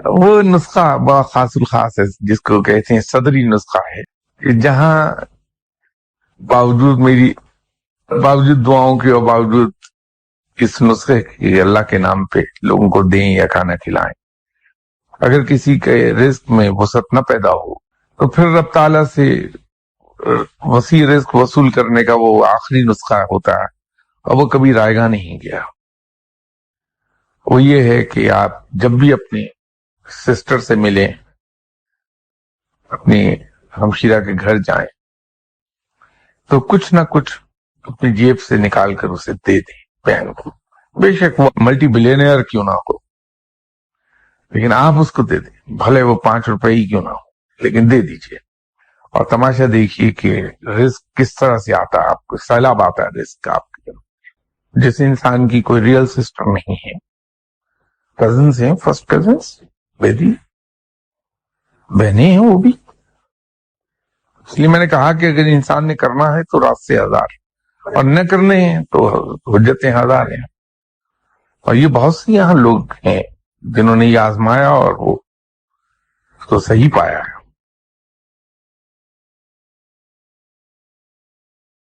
وہ نسخہ بڑا خاص الخاص ہے جس کو کہتے ہیں صدری نسخہ ہے، کہ جہاں باوجود دعاؤں کے اور باوجود اس نسخے کے اللہ کے نام پہ لوگوں کو دیں یا کھانا کھلائیں، اگر کسی کے رزق میں وسعت نہ پیدا ہو تو پھر رب تعالیٰ سے وسیع رزق وصول کرنے کا وہ آخری نسخہ ہوتا ہے، اور وہ کبھی رائے گا نہیں گیا۔ وہ یہ ہے کہ آپ جب بھی اپنے سسٹر سے ملیں، اپنی ہمشیرہ کے گھر جائیں، تو کچھ نہ کچھ اپنی جیب سے نکال کر اسے دے دیں بہن کو، بے شک وہ ملٹی بلینئر کیوں نہ ہو، لیکن آپ اس کو دے دیں، بھلے وہ 5 روپے ہی کیوں نہ ہو، لیکن دے دیجئے۔ اور تماشا دیکھیے کہ رزق کس طرح سے آتا ہے، آپ کو سیلاب آتا ہے رزق کا آپ کی طرف۔ جس انسان کی کوئی ریئل سسٹر نہیں ہے، کزنس ہیں، فرسٹ کزنس، بیٹی بہنیں ہیں وہ بھی، اس لیے میں نے کہا کہ اگر انسان نے کرنا ہے تو رات سے 1000، اور نہ کرنے ہیں تو حجتیں 1000 ہیں۔ اور یہ بہت سے یہاں لوگ ہیں جنہوں نے یہ آزمایا اور وہ اس کو صحیح پایا ہے۔